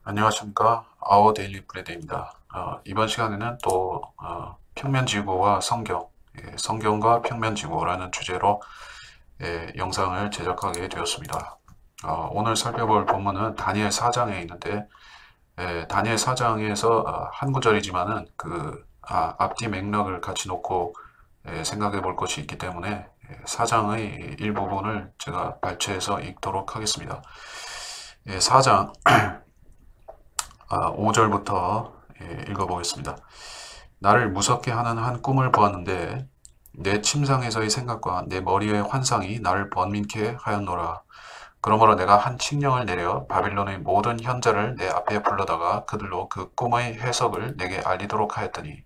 안녕하십니까. 아워 데일리 브레드입니다. 이번 시간에는 또 평면지구와 성경, 성경과 평면지구라는 주제로 영상을 제작하게 되었습니다. 오늘 살펴볼 본문은 다니엘 4장에 있는데, 다니엘 4장에서 한 구절이지만은 앞뒤 맥락을 같이 놓고 생각해 볼 것이 있기 때문에 4장의 일부분을 제가 발췌해서 읽도록 하겠습니다. 4장 5절부터 읽어보겠습니다. 나를 무섭게 하는 한 꿈을 보았는데 내 침상에서의 생각과 내 머리의 환상이 나를 번민케 하였노라. 그러므로 내가 한 칙령을 내려 바빌론의 모든 현자를 내 앞에 불러다가 그들로 그 꿈의 해석을 내게 알리도록 하였더니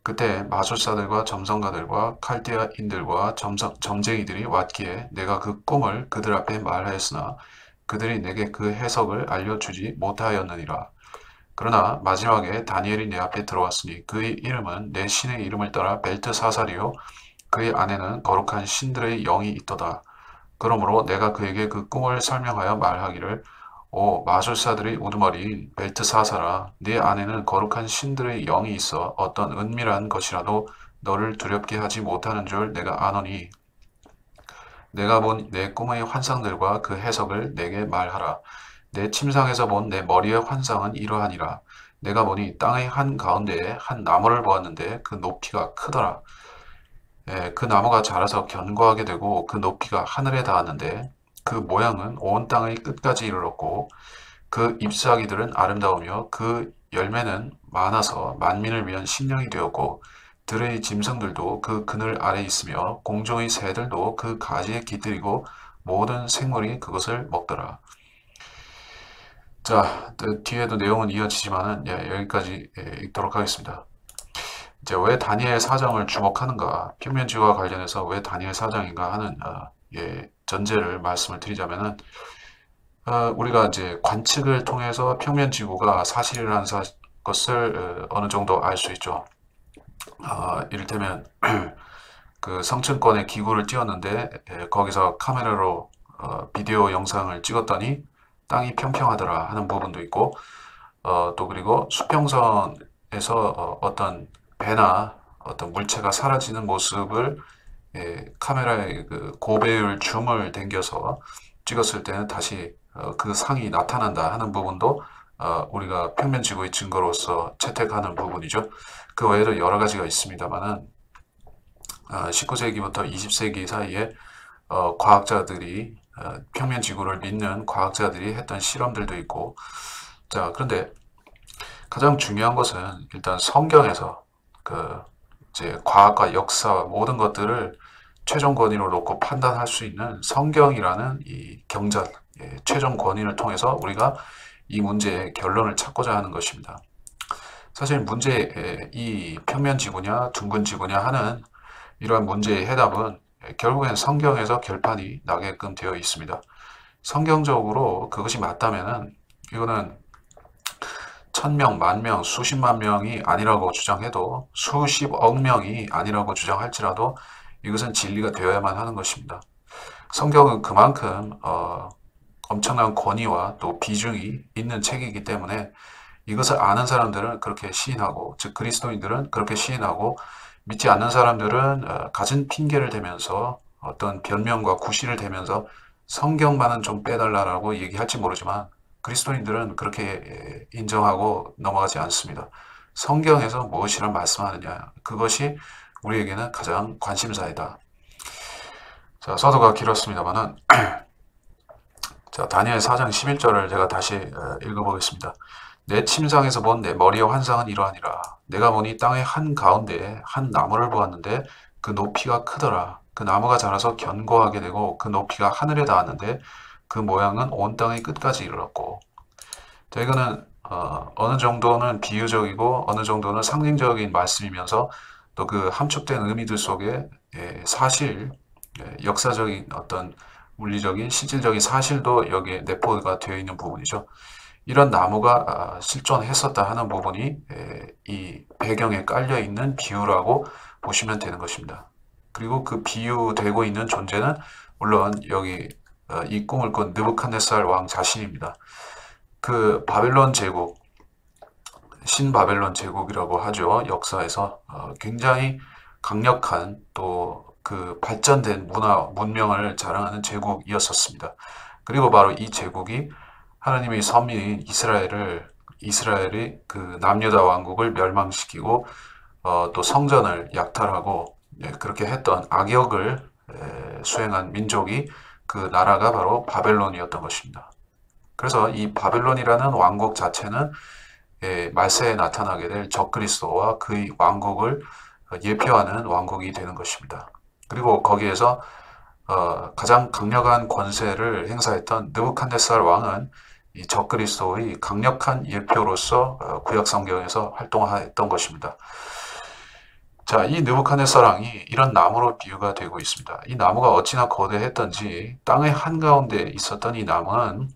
그때 마술사들과 점성가들과 칼데아인들과 점쟁이들이 왔기에 내가 그 꿈을 그들 앞에 말하였으나 그들이 내게 그 해석을 알려주지 못하였느니라. 그러나 마지막에 다니엘이 내 앞에 들어왔으니 그의 이름은 내 신의 이름을 따라 벨트사살이요 그의 안에는 거룩한 신들의 영이 있도다. 그러므로 내가 그에게 그 꿈을 설명하여 말하기를 오 마술사들의 우두머리인 벨트사살아 네 안에는 거룩한 신들의 영이 있어 어떤 은밀한 것이라도 너를 두렵게 하지 못하는 줄 내가 아노니 내가 본 내 꿈의 환상들과 그 해석을 내게 말하라. 내 침상에서 본 내 머리의 환상은 이러하니라. 내가 보니 땅의 한 가운데에 한 나무를 보았는데 그 높이가 크더라. 그 나무가 자라서 견고하게 되고 그 높이가 하늘에 닿았는데 그 모양은 온 땅의 끝까지 이르렀고 그 잎사귀들은 아름다우며 그 열매는 많아서 만민을 위한 식량이 되었고 들의 짐승들도 그 그늘 아래 있으며 공중의 새들도 그 가지에 깃들이고 모든 생물이 그것을 먹더라. 자, 뒤에도 내용은 이어지지만은 여기까지 읽도록 하겠습니다. 이제 왜 다니엘 사장을 주목하는가? 평면지구와 관련해서 왜 다니엘 사장인가 하는 전제를 말씀을 드리자면은 우리가 이제 관측을 통해서 평면지구가 사실이라는 것을 어느 정도 알 수 있죠. 이를테면 그 성층권에 기구를 띄웠는데 거기서 카메라로 비디오 영상을 찍었더니 땅이 평평하더라 하는 부분도 있고 또 그리고 수평선에서 어떤 배나 어떤 물체가 사라지는 모습을 카메라에 그 고배율 줌을 당겨서 찍었을 때는 다시 그 상이 나타난다 하는 부분도 우리가 평면지구의 증거로서 채택하는 부분이죠. 그 외에도 여러 가지가 있습니다만은 19세기부터 20세기 사이에 과학자들이 평면지구를 믿는 과학자들이 했던 실험들도 있고 자 그런데 가장 중요한 것은 일단 성경에서 그 이제 과학과 역사 모든 것들을 최종 권위로 놓고 판단할 수 있는 성경이라는 이 경전, 최종 권위를 통해서 우리가 이 문제의 결론을 찾고자 하는 것입니다. 사실 이 평면 지구냐 둥근 지구냐 하는 이러한 문제의 해답은 결국엔 성경에서 결판이 나게끔 되어 있습니다. 성경적으로 그것이 맞다면은 이거는 1000명, 10,000명, 수십만 명이 아니라고 주장해도 수십억 명이 아니라고 주장할지라도 이것은 진리가 되어야만 하는 것입니다. 성경은 그만큼 엄청난 권위와 또 비중이 있는 책이기 때문에 이것을 아는 사람들은 그렇게 시인하고 즉 그리스도인들은 그렇게 시인하고 믿지 않는 사람들은 갖은 핑계를 대면서 어떤 변명과 구실을 대면서 성경만은 좀 빼달라라고 얘기할지 모르지만 그리스도인들은 그렇게 인정하고 넘어가지 않습니다. 성경에서 무엇이란 말씀하느냐 그것이 우리에게는 가장 관심사이다. 자, 서두가 길었습니다만은 자, 다니엘 4장 11절을 제가 다시 읽어보겠습니다. 내 침상에서 본 내 머리의 환상은 이러하니라. 내가 보니 땅의 한 가운데에 한 나무를 보았는데 그 높이가 크더라. 그 나무가 자라서 견고하게 되고 그 높이가 하늘에 닿았는데 그 모양은 온 땅의 끝까지 이르렀고. 자, 이거는 어느 정도는 비유적이고 어느 정도는 상징적인 말씀이면서 또 그 함축된 의미들 속에 사실, 역사적인 어떤 물리적인 실질적인 사실도 여기에 내포가 되어 있는 부분이죠. 이런 나무가 실존했었다 하는 부분이 이 배경에 깔려 있는 비유라고 보시면 되는 것입니다. 그리고 그 비유되고 있는 존재는 물론 여기 이 꿈을 꾼 느부갓네살 왕 자신입니다. 그 바벨론 제국, 신바벨론 제국이라고 하죠. 역사에서 굉장히 강력한 또 그 발전된 문명을 자랑하는 제국이었었습니다. 그리고 바로 이 제국이 하나님의 선민인 이스라엘이 그 남유다 왕국을 멸망시키고 또 성전을 약탈하고 그렇게 했던 악역을 수행한 민족이 그 나라가 바로 바벨론이었던 것입니다. 그래서 이 바벨론이라는 왕국 자체는 말세에 나타나게 될 적그리스도와 그의 왕국을 예표하는 왕국이 되는 것입니다. 그리고 거기에서 가장 강력한 권세를 행사했던 느부칸네살 왕은 이 적그리스도의 강력한 예표로서 구약 성경에서 활동했던 것입니다. 자, 이 느부칸네살 왕이 이런 나무로 비유가 되고 있습니다. 이 나무가 어찌나 거대했던지 땅의 한가운데 있었던 이 나무는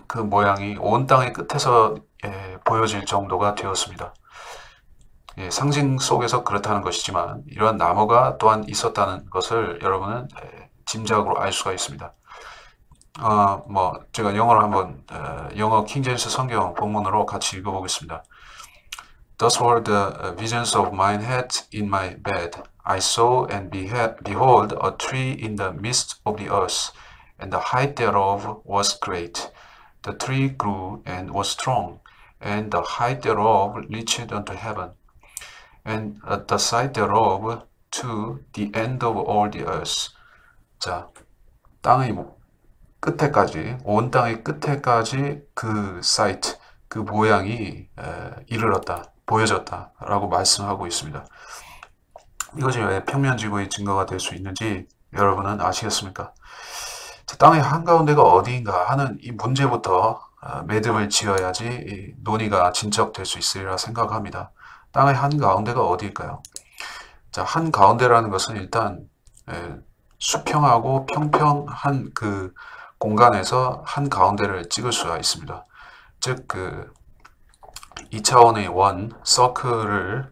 그 모양이 온 땅의 끝에서 보여질 정도가 되었습니다. 상징 속에서 그렇다는 것이지만 이러한 나무가 또한 있었다는 것을 여러분은 짐작으로 알 수가 있습니다. 제가 영어로 한번 영어 킹제임스 성경 본문으로 같이 읽어보겠습니다. Thus were the visions of mine had in my bed. I saw and behold a tree in the midst of the earth, and the height thereof was great. The tree grew and was strong, and the height thereof reached unto heaven, and the side thereof to the end of all the earth. 자, 땅의 끝에까지, 온 땅의 끝에까지 그 사이트, 그 모양이 이르렀다, 보여졌다라고 말씀하고 있습니다. 이것이 왜 평면지구의 증거가 될 수 있는지 여러분은 아시겠습니까? 땅의 한가운데가 어디인가 하는 이 문제부터 매듭을 지어야지 이 논의가 진척될 수 있으리라 생각합니다. 땅의 한가운데가 어디일까요? 자, 한가운데라는 것은 일단 수평하고 평평한 그 공간에서 한가운데를 찍을 수가 있습니다. 즉, 그 2차원의 원, 서클을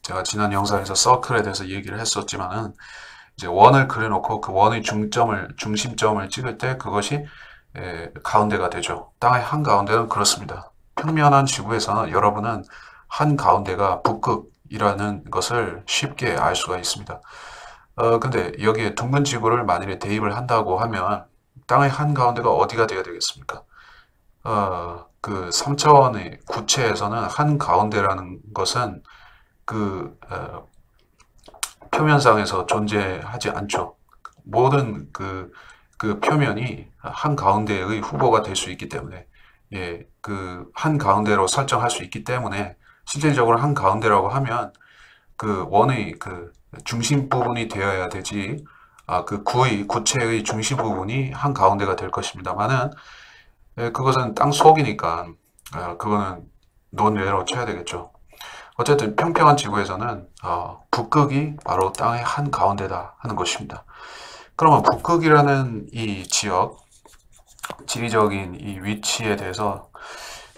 제가 지난 영상에서 서클에 대해서 얘기를 했었지만은 이제 원을 그려놓고 그 원의 중심점을 찍을 때 그것이 가운데가 되죠. 땅의 한가운데는 그렇습니다. 평면한 지구에서는 여러분은 한가운데가 북극이라는 것을 쉽게 알 수가 있습니다. 근데 여기에 둥근 지구를 만일에 대입을 한다고 하면 땅의 한가운데가 어디가 되어야 되겠습니까? 그 3차원의 구체에서는 한가운데라는 것은 그 표면상에서 존재하지 않죠. 모든 그 표면이 한가운데의 후보가 될 수 있기 때문에 그 한가운데로 설정할 수 있기 때문에 실질적으로 한가운데라고 하면 그 원의 그 중심 부분이 되어야 되지 그 구체의 중심 부분이 한가운데가 될 것입니다만은 그것은 땅 속이니까 그거는 논외로 쳐야 되겠죠. 어쨌든 평평한 지구에서는 북극이 바로 땅의 한가운데다 하는 것입니다. 그러면 북극이라는 이 지역, 지리적인 이 위치에 대해서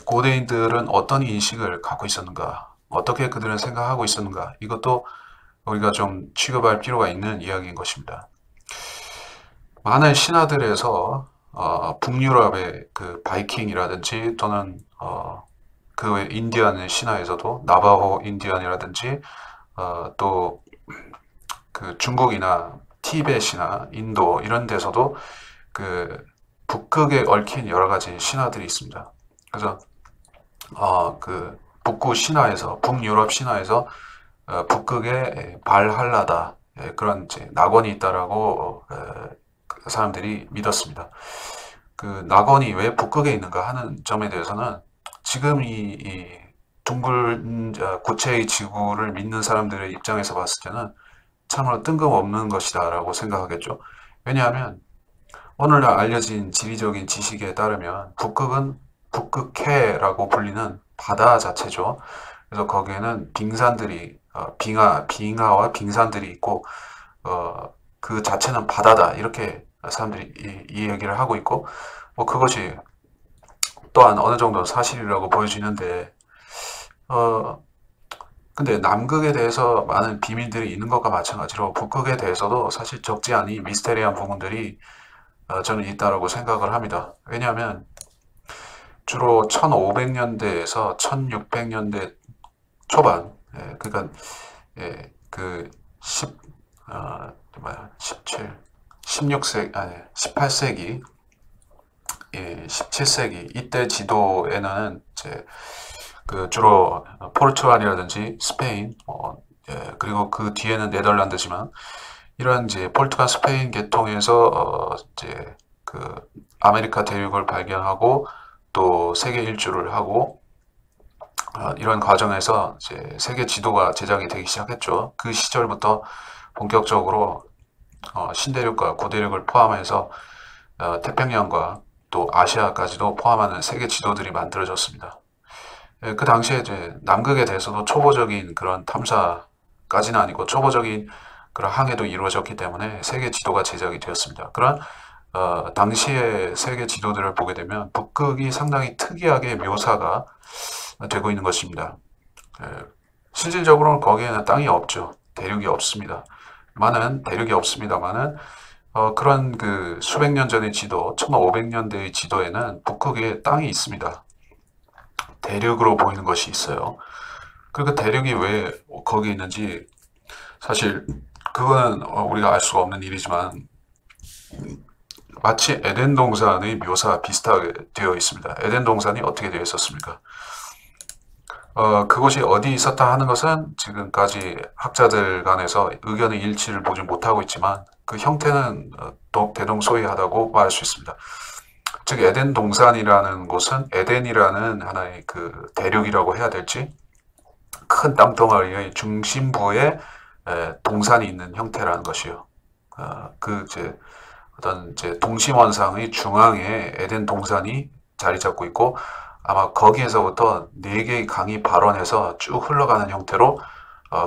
고대인들은 어떤 인식을 갖고 있었는가, 어떻게 그들은 생각하고 있었는가, 이것도 우리가 좀 취급할 필요가 있는 이야기인 것입니다. 많은 신화들에서 북유럽의 그 바이킹이라든지 또는 그 외 인디안 신화에서도 나바호 인디언이라든지 또 그 중국이나 티벳이나 인도 이런 데서도 그 북극에 얽힌 여러 가지 신화들이 있습니다. 그래서 그 북구 신화에서 북유럽 신화에서 북극에 발할라다 그런 이제 낙원이 있다라고 사람들이 믿었습니다. 그 낙원이 왜 북극에 있는가 하는 점에 대해서는 지금 이 둥글 구체의 지구를 믿는 사람들의 입장에서 봤을 때는 참으로 뜬금없는 것이다 라고 생각하겠죠. 왜냐하면 오늘날 알려진 지리적인 지식에 따르면 북극은 북극해라고 불리는 바다 자체죠. 그래서 거기에는 빙산들이 빙하와 빙산들이 있고 그 자체는 바다다 이렇게 사람들이 이 얘기를 하고 있고 그것이 또한 어느 정도 사실이라고 보여지는데 근데 남극에 대해서 많은 비밀들이 있는 것과 마찬가지로 북극에 대해서도 사실 적지 않은 미스테리한 부분들이 저는 있다라고 생각을 합니다. 왜냐하면 주로 1500년대에서 1600년대 초반, 그러니까 그 17, 16세기, 아니 18세기, 17세기 이때 지도에는 이제 그 주로 포르투갈이라든지 스페인, 그리고 그 뒤에는 네덜란드지만 이런 이제 포르투갈, 스페인 계통에서 이제 그 아메리카 대륙을 발견하고 또 세계 일주를 하고 이런 과정에서 이제 세계 지도가 제작이 되기 시작했죠. 그 시절부터 본격적으로 신대륙과 고대륙을 포함해서 태평양과 또 아시아까지도 포함하는 세계 지도들이 만들어졌습니다. 그 당시에 이제 남극에 대해서도 초보적인 그런 탐사까지는 아니고 초보적인 그런 항해도 이루어졌기 때문에 세계 지도가 제작이 되었습니다. 그런 당시의 세계 지도들을 보게 되면 북극이 상당히 특이하게 묘사가 되고 있는 것입니다. 실질적으로는 거기에는 땅이 없죠. 대륙이 없습니다. 대륙이 없습니다만은 그런 그 수백 년 전의 지도, 1500년대의 지도에는 북극에 땅이 있습니다. 대륙으로 보이는 것이 있어요. 그 대륙이 왜 거기 있는지 사실 그거는 우리가 알 수가 없는 일이지만 마치 에덴 동산의 묘사가 비슷하게 되어 있습니다. 에덴 동산이 어떻게 되어 있었습니까? 그곳이 어디 있었다 하는 것은 지금까지 학자들 간에서 의견의 일치를 보지 못하고 있지만 그 형태는 대동소이하다고 말할 수 있습니다. 즉 에덴 동산이라는 곳은 에덴이라는 하나의 그 대륙이라고 해야 될지 큰 땅덩어리의 중심부에 동산이 있는 형태라는 것이요. 그 이제 어떤 이제 동심원상의 중앙에 에덴 동산이 자리 잡고 있고 아마 거기에서부터 4개의 강이 발원해서 쭉 흘러가는 형태로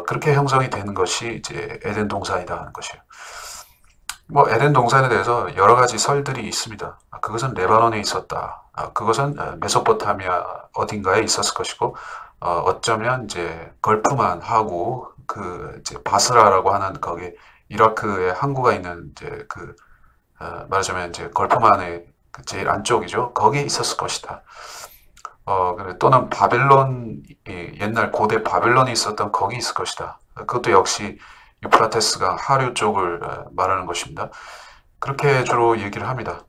그렇게 형성이 되는 것이 이제 에덴 동산이다 하는 것이에요. 뭐 에덴 동산에 대해서 여러 가지 설들이 있습니다. 그것은 레바논에 있었다. 그것은 메소포타미아 어딘가에 있었을 것이고 어쩌면 이제 걸프만 하고 그 이제 바스라라고 하는 거기 이라크에 항구가 있는 이제 그 말하자면 이제 걸프만의 그 제일 안쪽이죠. 거기에 있었을 것이다. 또는 바벨론, 옛날 고대 바벨론이 있었던 거기 있을 것이다. 그것도 역시 유프라테스강 하류 쪽을 말하는 것입니다. 그렇게 주로 얘기를 합니다.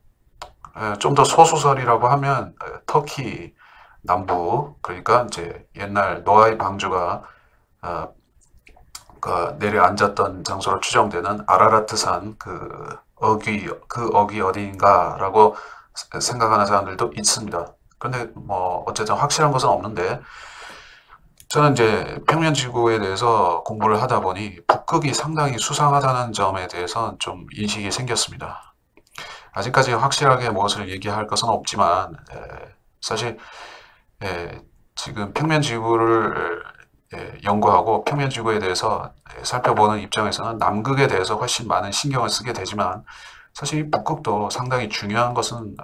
좀 더 소수설이라고 하면 터키 남부, 그러니까 이제 옛날 노아의 방주가 내려앉았던 장소로 추정되는 아라라트산 그 어귀 어디인가라고 생각하는 사람들도 있습니다. 그런데 뭐 어쨌든 확실한 것은 없는데 저는 이제 평면지구에 대해서 공부를 하다 보니 북극이 상당히 수상하다는 점에 대해서 좀 인식이 생겼습니다. 아직까지 확실하게 무엇을 얘기할 것은 없지만 사실 지금 평면지구를 연구하고 평면지구에 대해서 살펴보는 입장에서는 남극에 대해서 훨씬 많은 신경을 쓰게 되지만 사실 북극도 상당히 중요한 것은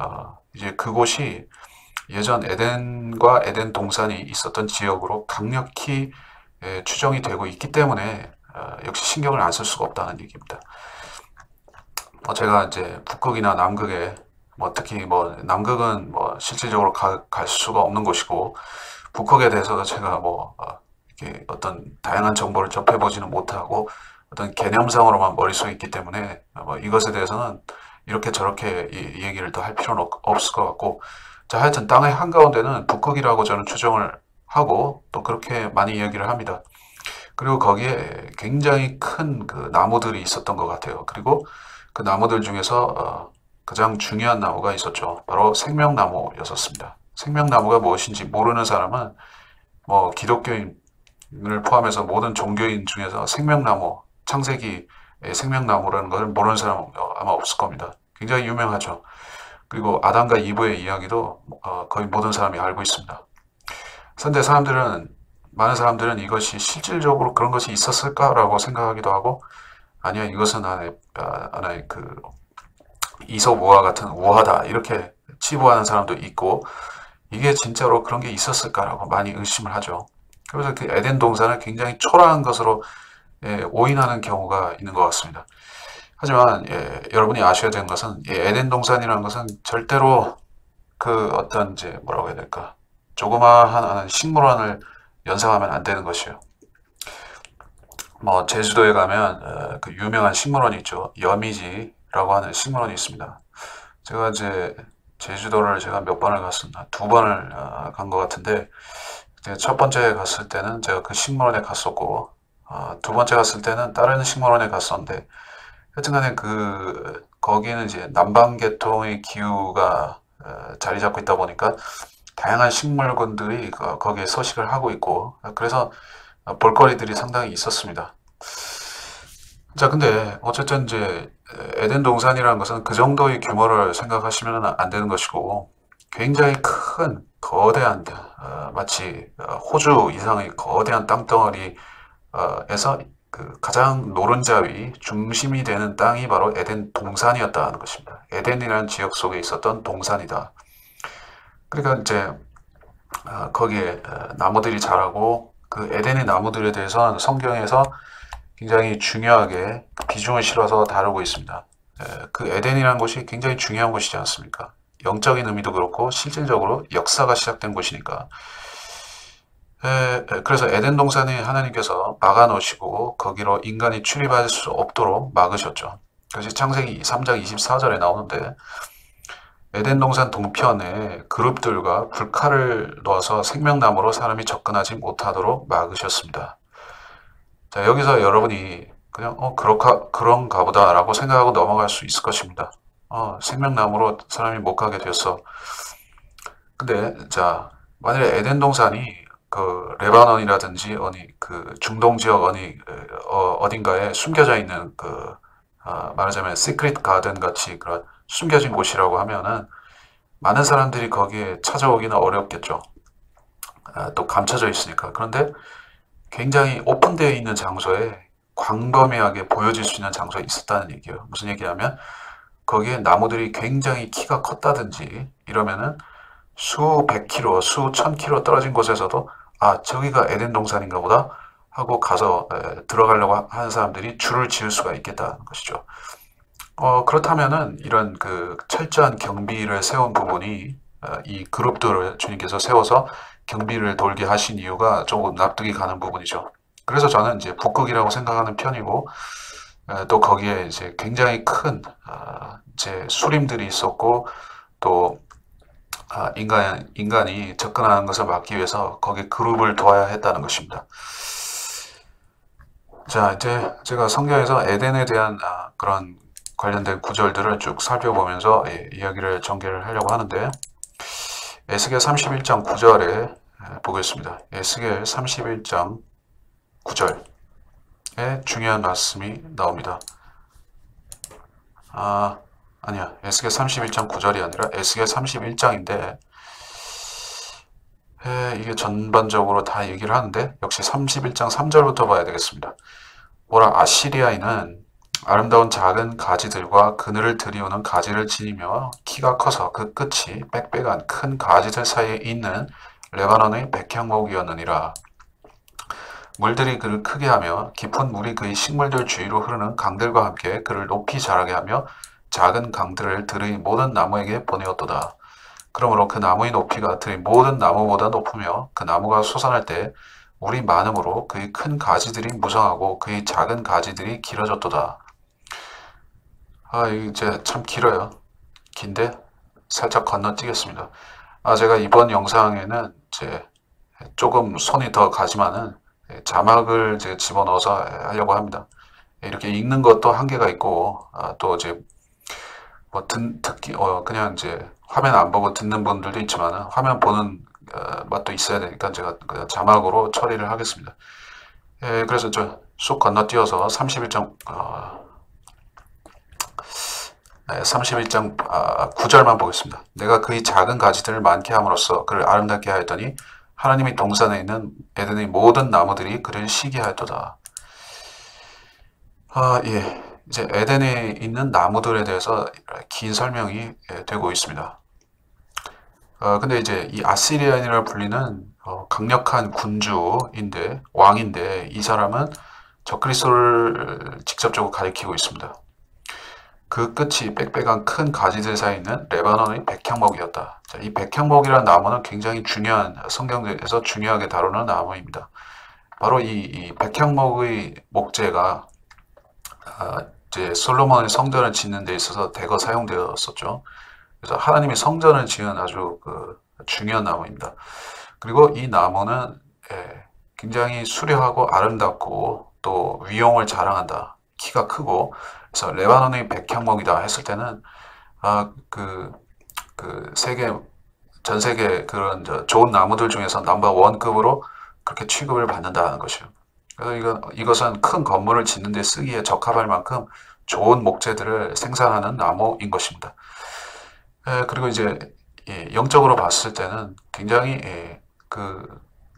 이제 그곳이 예전 에덴과 에덴 동산이 있었던 지역으로 강력히 추정이 되고 있기 때문에 역시 신경을 안 쓸 수가 없다는 얘기입니다. 제가 이제 북극이나 남극에 특히 남극은 실질적으로 갈 수가 없는 곳이고 북극에 대해서도 제가 이렇게 어떤 다양한 정보를 접해보지는 못하고 어떤 개념상으로만 머릿속에 있기 때문에 이것에 대해서는 이렇게 저렇게 얘기를 더 할 필요는 없을 것 같고 자, 하여튼 땅의 한가운데는 북극이라고 저는 추정을 하고 또 그렇게 많이 이야기를 합니다. 그리고 거기에 굉장히 큰 그 나무들이 있었던 것 같아요. 그리고 그 나무들 중에서 가장 중요한 나무가 있었죠. 바로 생명나무였었습니다. 생명나무가 무엇인지 모르는 사람은 기독교인을 포함해서 모든 종교인 중에서 생명나무, 창세기의 생명나무라는 것을 모르는 사람은 아마 없을 겁니다. 굉장히 유명하죠. 그리고 아담과 이브의 이야기도 거의 모든 사람이 알고 있습니다. 그런데 많은 사람들은 이것이 실질적으로 그런 것이 있었을까라고 생각하기도 하고 아니야 이것은 하나의 그 이솝우화 같은 우화다 이렇게 치부하는 사람도 있고 이게 진짜로 그런 게 있었을까라고 많이 의심을 하죠. 그래서 그 에덴 동산을 굉장히 초라한 것으로 오인하는 경우가 있는 것 같습니다. 하지만 여러분이 아셔야 되는 것은 에덴 동산이라는 것은 절대로 그 어떤 이제 뭐라고 해야 될까? 조그마한 식물원을 연상하면 안 되는 것이에요. 뭐 제주도에 가면 그 유명한 식물원이 있죠. 여미지라고 하는 식물원이 있습니다. 제가 이제 제주도를 제가 몇 번을 갔었나? 두 번을 간 것 같은데 제가 첫 번째 갔을 때는 제가 그 식물원에 갔었고 두 번째 갔을 때는 다른 식물원에 갔었는데 하여튼간에 그 거기는 이제 남방계통의 기후가 자리 잡고 있다 보니까 다양한 식물군들이 거기에 서식을 하고 있고 그래서 볼거리들이 상당히 있었습니다. 자, 근데 어쨌든 이제 에덴 동산이라는 것은 그 정도의 규모를 생각하시면 안 되는 것이고 굉장히 큰 거대한 마치 호주 이상의 거대한 땅덩어리 에서 그 가장 노른자위 중심이 되는 땅이 바로 에덴 동산이었다는 것입니다. 에덴이라는 지역 속에 있었던 동산이다. 그러니까 이제 거기에 나무들이 자라고 그 에덴의 나무들에 대해서 성경에서 굉장히 중요하게 비중을 실어서 다루고 있습니다. 그 에덴이라는 곳이 굉장히 중요한 곳이지 않습니까? 영적인 의미도 그렇고 실질적으로 역사가 시작된 곳이니까. 그래서 에덴 동산에 하나님께서 막아놓으시고 거기로 인간이 출입할 수 없도록 막으셨죠. 그래서 창세기 3장 24절에 나오는데 에덴 동산 동편에 그룹들과 불칼을 놓아서 생명나무로 사람이 접근하지 못하도록 막으셨습니다. 자, 여기서 여러분이 그냥 그런가 보다라고 생각하고 넘어갈 수 있을 것입니다. 생명나무로 사람이 못 가게 되었어. 근데 자, 만약에 에덴 동산이 그 레바논이라든지 어디 그 중동 지역 어딘가에 숨겨져 있는 그 말하자면 시크릿 가든 같이 그런 숨겨진 곳이라고 하면은 많은 사람들이 거기에 찾아오기는 어렵겠죠. 또 감춰져 있으니까. 그런데 굉장히 오픈되어 있는 장소에 광범위하게 보여질 수 있는 장소에 있었다는 얘기예요. 무슨 얘기냐면 거기에 나무들이 굉장히 키가 컸다든지 이러면은 수백 킬로, 수천 킬로 떨어진 곳에서도 저기가 에덴 동산인가 보다 하고 가서 들어가려고 하는 사람들이 줄을 지을 수가 있겠다는 것이죠. 그렇다면은 이런 그 철저한 경비를 세운 부분이 이 그룹들을 주님께서 세워서 경비를 돌게 하신 이유가 조금 납득이 가는 부분이죠. 그래서 저는 이제 북극이라고 생각하는 편이고 또 거기에 이제 굉장히 큰 이제 수림들이 있었고 또 인간이 접근하는 것을 막기 위해서 거기에 그룹을 둬야 했다는 것입니다. 자, 이제 제가 성경에서 에덴에 대한 그런 관련된 구절들을 쭉 살펴보면서 이야기를 전개를 하려고 하는데 에스겔 31장 9절에 보겠습니다. 에스겔 31장 9절에 중요한 말씀이 나옵니다. 아니야. 에스겔 31장 9절이 아니라 에스겔 31장인데 이게 전반적으로 다 얘기를 하는데 역시 31장 3절부터 봐야 되겠습니다. 보라, 아시리아인은 아름다운 작은 가지들과 그늘을 들이우는 가지를 지니며 키가 커서 그 끝이 빽빽한 큰 가지들 사이에 있는 레바논의 백향목이었느니라. 물들이 그를 크게 하며 깊은 물이 그의 식물들 주위로 흐르는 강들과 함께 그를 높이 자라게 하며 작은 강들을 들의 모든 나무에게 보내었도다. 그러므로 그 나무의 높이가 들의 모든 나무보다 높으며 그 나무가 솟아날 때 물이 많음으로 그의 큰 가지들이 무성하고 그의 작은 가지들이 길어졌도다. 이제 참 길어요. 긴데 살짝 건너뛰겠습니다. 제가 이번 영상에는 이제 조금 손이 더 가지만은 자막을 이제 집어넣어서 하려고 합니다. 이렇게 읽는 것도 한계가 있고 또 이제 뭐 듣기 그냥 이제 화면 안 보고 듣는 분들도 있지만은 화면 보는 맛도 있어야 되니까 제가 그냥 자막으로 처리를 하겠습니다. 그래서 저 쑥 건너뛰어서 31장 9절만 보겠습니다. 내가 그의 작은 가지들을 많게 함으로써 그를 아름답게 하였더니 하나님이 동산에 있는 에덴의 모든 나무들이 그를 시기하였도다. 예. 이제 에덴에 있는 나무들에 대해서 긴 설명이 되고 있습니다. 근데 이제 이 아시리아인이라 불리는 강력한 군주인데 왕인데 이 사람은 적그리스도를 직접적으로 가리키고 있습니다. 그 끝이 빽빽한 큰 가지들 사이에 있는 레바논의 백향목이었다. 자, 이 백향목이라는 나무는 굉장히 중요한 성경에서 중요하게 다루는 나무입니다. 바로 이 백향목의 목재가 이제 솔로몬의 성전을 짓는 데 있어서 대거 사용되었었죠. 그래서 하나님이 성전을 지은 아주 중요한 나무입니다. 그리고 이 나무는 굉장히 수려하고 아름답고 또 위용을 자랑한다. 키가 크고 그래서 레바논의 백향목이다 했을 때는 전 세계 그런 좋은 나무들 중에서 넘버 원급으로 그렇게 취급을 받는다는 것이요. 그래서 이것은 큰 건물을 짓는 데 쓰기에 적합할 만큼 좋은 목재들을 생산하는 나무인 것입니다. 그리고 이제 영적으로 봤을 때는 굉장히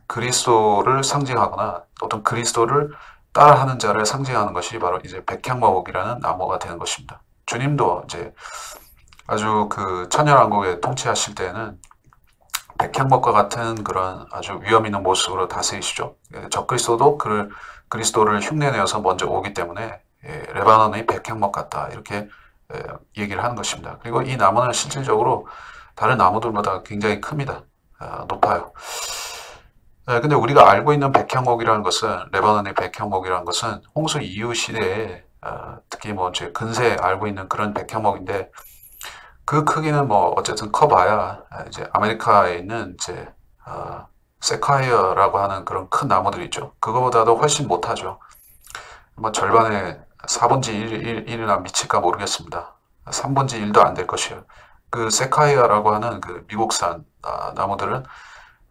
그리스도를 상징하거나 어떤 그리스도를 따라하는 자를 상징하는 것이 바로 이제 백향목이라는 나무가 되는 것입니다. 주님도 이제 아주 천연왕국에 통치하실 때는 백향목과 같은 그런 아주 위험 있는 모습으로 다스리시죠. 적그리스도도 그리스도를 흉내내어서 먼저 오기 때문에 레바논의 백향목 같다 이렇게 얘기를 하는 것입니다. 그리고 이 나무는 실질적으로 다른 나무들보다 굉장히 큽니다. 높아요. 근데 우리가 알고 있는 백향목이라는 것은 레바논의 백향목이라는 것은 홍수 이후 시대에 특히 뭐 이제 근세에 알고 있는 그런 백향목인데 그 크기는 뭐 어쨌든 커봐야 이제 아메리카에 있는 이제 세콰이어라고 하는 그런 큰 나무들이 있죠. 그거보다도 훨씬 못하죠. 뭐 절반의 4분지 1이나 미칠까 모르겠습니다. 3분지 1도 안 될 것이에요. 그 세콰이어라고 하는 그 미국산 나무들은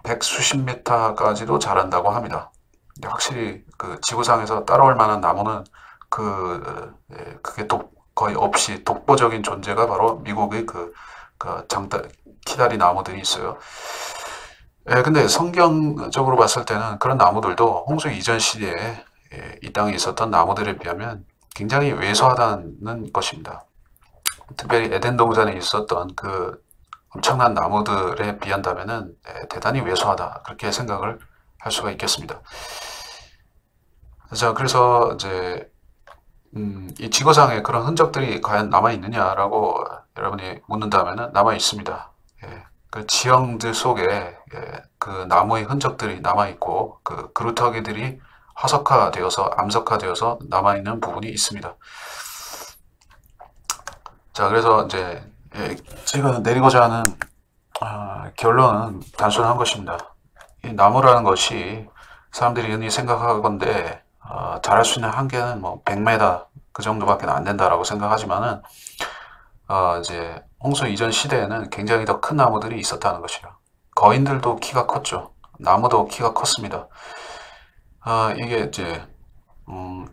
100수십 미터까지도 자란다고 합니다. 확실히 지구상에서 따라올 만한 나무는 그게 거의 없이 독보적인 존재가 바로 미국의 키다리 나무들이 있어요. 근데 성경적으로 봤을 때는 그런 나무들도 홍수 이전 시대에 이 땅에 있었던 나무들에 비하면 굉장히 왜소하다는 것입니다. 특별히 에덴 동산에 있었던 그 엄청난 나무들에 비한다면은 대단히 왜소하다 그렇게 생각을 할 수가 있겠습니다. 자, 그래서 이제 이 지구상에 그런 흔적들이 과연 남아 있느냐라고 여러분이 묻는다면은 남아 있습니다. 그 지형들 속에 그 나무의 흔적들이 남아 있고 그 그루터기들이 화석화되어서 암석화되어서 남아 있는 부분이 있습니다. 자, 그래서 이제 제가 내리고자 하는 결론은 단순한 것입니다. 이 나무라는 것이 사람들이 흔히 생각하건대 자랄 수 있는 한계는 뭐 100m 그 정도밖에 안 된다라고 생각하지만은 이제 홍수 이전 시대에는 굉장히 더 큰 나무들이 있었다는 것이요. 거인들도 키가 컸죠. 나무도 키가 컸습니다. 이게 이제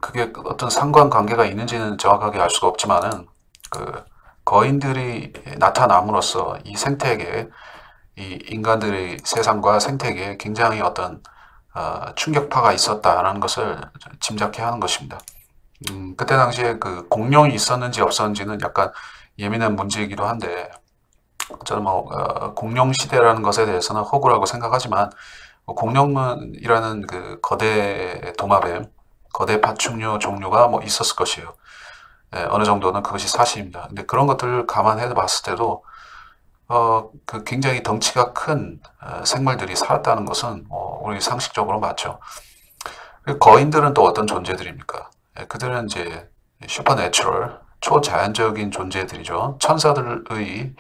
그게 어떤 상관관계가 있는지는 정확하게 알 수가 없지만은 거인들이 나타남으로써 이 생태계, 이 인간들의 세상과 생태계에 굉장히 어떤 충격파가 있었다라는 것을 짐작해 하는 것입니다. 그때 당시에 그 공룡이 있었는지 없었는지는 약간 예민한 문제이기도 한데 저는 뭐 공룡 시대라는 것에 대해서는 허구라고 생각하지만 공룡이라는 그 거대 도마뱀, 거대 파충류 종류가 뭐 있었을 것이에요. 어느 정도는 그것이 사실입니다. 근데 그런 것들을 감안해 봤을 때도 굉장히 덩치가 큰 생물들이 살았다는 것은 우리 상식적으로 맞죠. 거인들은 또 어떤 존재들입니까? 그들은 이제 슈퍼내추럴, 초자연적인 존재들이죠. 천사들의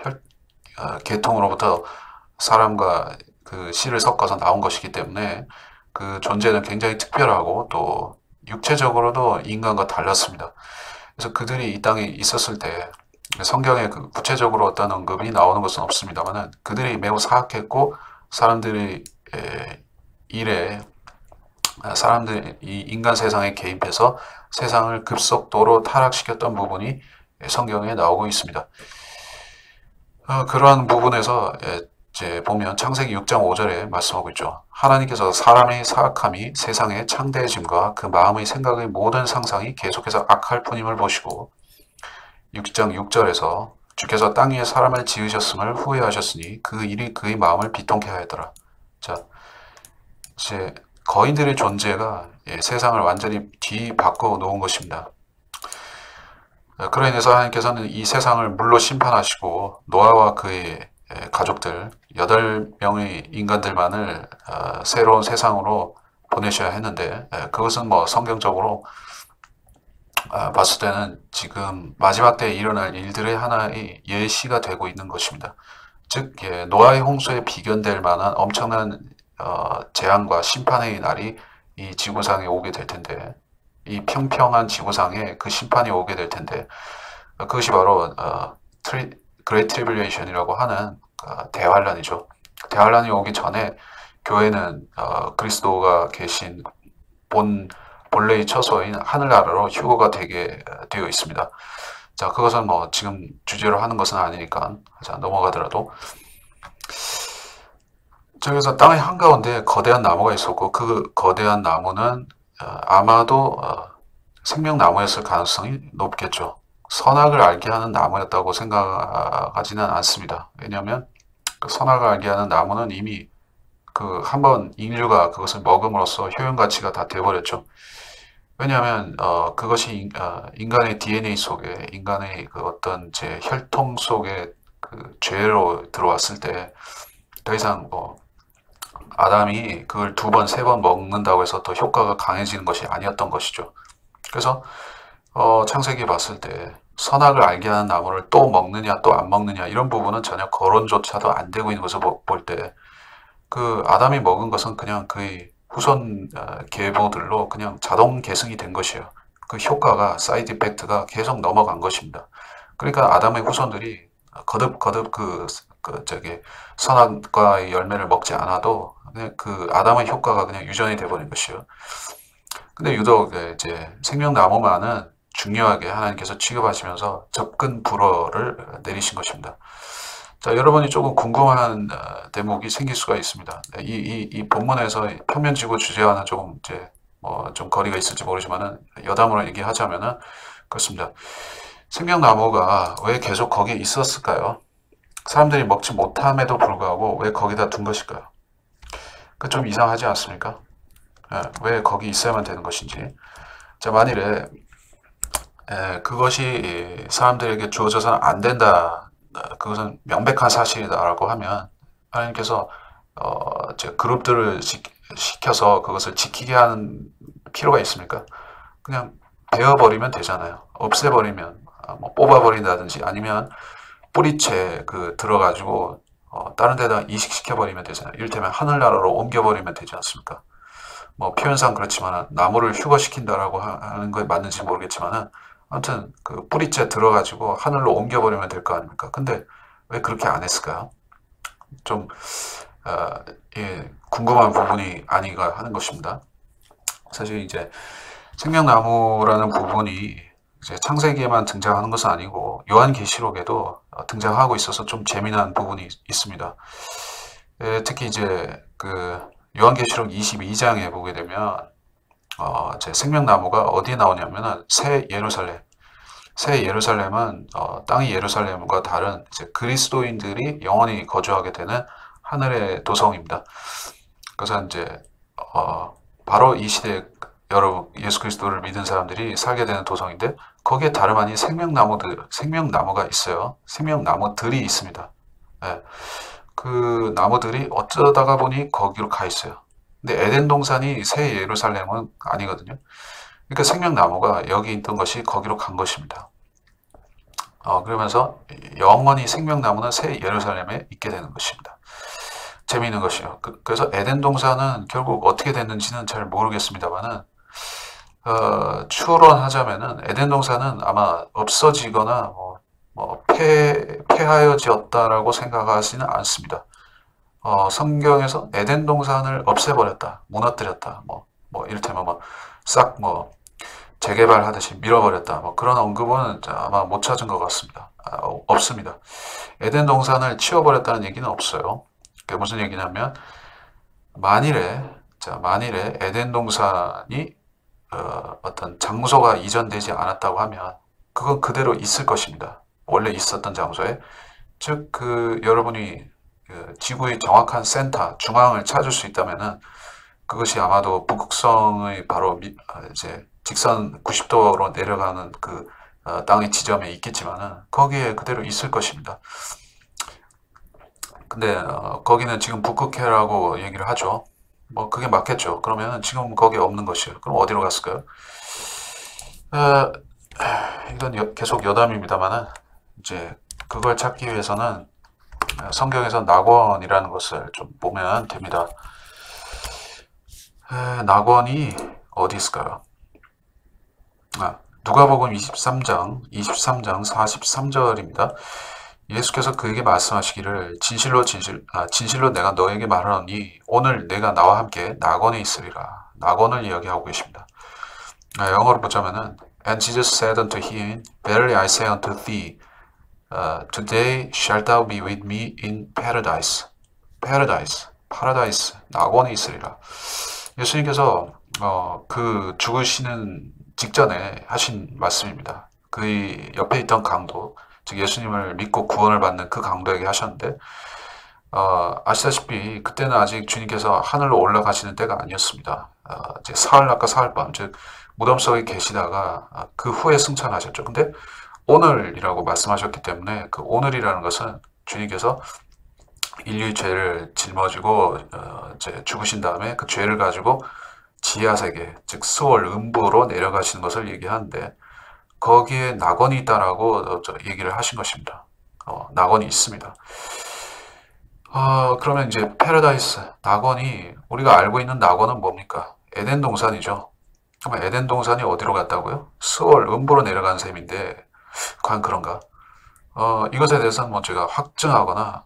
계통으로부터 사람과 그 씨를 섞어서 나온 것이기 때문에 그 존재는 굉장히 특별하고 또 육체적으로도 인간과 달랐습니다. 그래서 그들이 이 땅에 있었을 때 성경에 구체적으로 어떤 언급이 나오는 것은 없습니다만은 그들이 매우 사악했고 사람들의 일에 사람들이 인간 세상에 개입해서 세상을 급속도로 타락시켰던 부분이 성경에 나오고 있습니다. 그러한 부분에서 이제 보면 창세기 6장 5절에 말씀하고 있죠. 하나님께서 사람의 사악함이 세상의 창대해짐과 그 마음의 생각의 모든 상상이 계속해서 악할 뿐임을 보시고 6장 6절에서 주께서 땅 위에 사람을 지으셨음을 후회하셨으니 그 일이 그의 마음을 비통케 하였더라. 자, 이제 거인들의 존재가 세상을 완전히 뒤바꿔 놓은 것입니다. 그로 인해서 하나님께서는 이 세상을 물로 심판하시고 노아와 그의 가족들 8명의 인간들만을 새로운 세상으로 보내셔야 했는데 그것은 뭐 성경적으로 봤을 때는 지금 마지막 때에 일어날 일들의 하나의 예시가 되고 있는 것입니다. 즉 노아의 홍수에 비견될 만한 엄청난 재앙과 심판의 날이 이 지구상에 오게 될 텐데 이 평평한 지구상에 그 심판이 오게 될 텐데 그것이 바로 그레이트 트리뷴레이션이라고 하는 대환란이죠. 대환란이 오기 전에 교회는 그리스도가 계신 본래의 처소인 하늘나라로 휴거가 되게 되어 있습니다. 자, 그것은 뭐 지금 주제로 하는 것은 아니니까 자, 넘어가더라도 저기서 땅의 한가운데 거대한 나무가 있었고 그 거대한 나무는 아마도 생명나무였을 가능성이 높겠죠. 선악을 알게 하는 나무였다고 생각하지는 않습니다. 왜냐하면 그 선악을 알게 하는 나무는 이미 그 한번 인류가 그것을 먹음으로써 효용 가치가 다 돼버렸죠. 왜냐하면 그것이 인간의 DNA 속에 인간의 그 어떤 제 혈통 속에 그 죄로 들어왔을 때 더 이상 뭐 아담이 그걸 2번, 3번 먹는다고 해서 더 효과가 강해지는 것이 아니었던 것이죠. 그래서 창세기 봤을 때 선악을 알게 하는 나무를 또 먹느냐 또 안 먹느냐 이런 부분은 전혀 거론조차도 안 되고 있는 것을 볼 때 그 아담이 먹은 것은 그냥 그의 후손 계보들로 그냥 자동 계승이 된 것이에요. 그 효과가 사이드 이펙트가 계속 넘어간 것입니다. 그러니까 아담의 후손들이 거듭 저기 선악과의 열매를 먹지 않아도 그냥 그 아담의 효과가 그냥 유전이 돼버린 것이에요. 근데 유독 이제 생명나무만은 중요하게 하나님께서 취급하시면서 접근 불허를 내리신 것입니다. 자, 여러분이 조금 궁금한 대목이 생길 수가 있습니다. 이 본문에서 평면지구 주제와는 조금 이제 좀 거리가 있을지 모르지만은 여담으로 얘기하자면은 그렇습니다. 생명나무가 왜 계속 거기에 있었을까요? 사람들이 먹지 못함에도 불구하고 왜 거기다 둔 것일까요? 그 좀 이상하지 않습니까? 왜 거기 있어야만 되는 것인지. 자, 만일에 그것이 사람들에게 주어져서는 안 된다. 그것은 명백한 사실이다라고 하면 하나님께서 그룹들을 시켜서 그것을 지키게 하는 필요가 있습니까? 그냥 베어버리면 되잖아요. 없애버리면 뭐 뽑아버린다든지 아니면 뿌리채 들어가지고 다른 데다 이식시켜버리면 되잖아요. 이를테면 하늘나라로 옮겨버리면 되지 않습니까? 뭐 표현상 그렇지만 나무를 휴거시킨다라고 하는 거에 맞는지 모르겠지만은 아무튼 그 뿌리째 들어가지고 하늘로 옮겨버리면 될 거 아닙니까? 근데 왜 그렇게 안 했을까요? 좀 궁금한 부분이 아닌가 하는 것입니다. 사실 이제 생명나무라는 부분이 이제 창세기에만 등장하는 것은 아니고 요한계시록에도 등장하고 있어서 좀 재미난 부분이 있습니다. 특히 이제 그 요한계시록 22장에 보게 되면 제 생명나무가 어디에 나오냐면은 새 예루살렘은 땅의 예루살렘과 다른 이제 그리스도인들이 영원히 거주하게 되는 하늘의 도성입니다. 그래서 이제 바로 이 시대 여러분 예수 그리스도를 믿은 사람들이 살게 되는 도성인데 거기에 다름 아닌 생명나무가 있어요. 생명나무들이 있습니다. 예. 그 나무들이 어쩌다가 보니 거기로 가 있어요. 근데 에덴 동산이 새 예루살렘은 아니거든요. 그러니까 생명나무가 여기 있던 것이 거기로 간 것입니다. 그러면서 영원히 생명나무는 새 예루살렘에 있게 되는 것입니다. 재미있는 것이요. 그래서 에덴 동산은 결국 어떻게 됐는지는 잘 모르겠습니다만은 추론하자면은 에덴 동산은 아마 없어지거나 폐하여졌다라고 생각하지는 않습니다. 성경에서 에덴 동산을 없애버렸다, 무너뜨렸다, 이를테면 싹 재개발하듯이 밀어버렸다, 그런 언급은 아마 못 찾은 것 같습니다. 없습니다. 에덴 동산을 치워버렸다는 얘기는 없어요. 그게 무슨 얘기냐면 만일에 에덴 동산이 어떤 장소가 이전되지 않았다고 하면 그건 그대로 있을 것입니다. 원래 있었던 장소에. 즉 여러분이 지구의 정확한 센터, 중앙을 찾을 수 있다면은 그것이 아마도 북극성의 바로 이제 직선 90도로 내려가는 그 땅의 지점에 있겠지만은 거기에 그대로 있을 것입니다. 근데 거기는 지금 북극해라고 얘기를 하죠. 뭐 그게 맞겠죠. 그러면 지금 거기에 없는 것이에요. 그럼 어디로 갔을까요? 어, 이건 계속 여담입니다만은 이제 그걸 찾기 위해서는 성경에서 낙원이라는 것을 좀 보면 됩니다. 낙원이 어디 있을까요? 누가복음 23장 43절입니다. 예수께서 그에게 말씀하시기를 진실로 내가 너에게 말하노니 오늘 내가 나와 함께 낙원에 있으리라. 낙원을 이야기하고 계십니다. 영어로 보자면은 And Jesus said unto him, Verily I say unto thee, today shalt thou be with me in paradise. paradise, 낙원에 있으리라. 예수님께서 그 죽으시는 직전에 하신 말씀입니다. 그 옆에 있던 강도, 즉 예수님을 믿고 구원을 받는 그 강도에게 하셨는데 아시다시피 그때는 아직 주님께서 하늘로 올라가시는 때가 아니었습니다. 이제 사흘날과 사흘밤, 즉 무덤 속에 계시다가 그 후에 승천하셨죠. 근데 오늘이라고 말씀하셨기 때문에 그 오늘이라는 것은 주님께서 인류의 죄를 짊어지고 이제 죽으신 다음에 그 죄를 가지고 지하세계, 즉 스월 음부로 내려가시는 것을 얘기하는데 거기에 낙원이 있다라고 얘기를 하신 것입니다. 낙원이 있습니다. 그러면 이제 패러다이스, 낙원이 우리가 알고 있는 낙원은 뭡니까? 에덴 동산이죠. 그럼 에덴 동산이 어디로 갔다고요? 스월 음부로 내려간 셈인데 과연 그런가? 이것에 대해서는 뭐 제가 확증하거나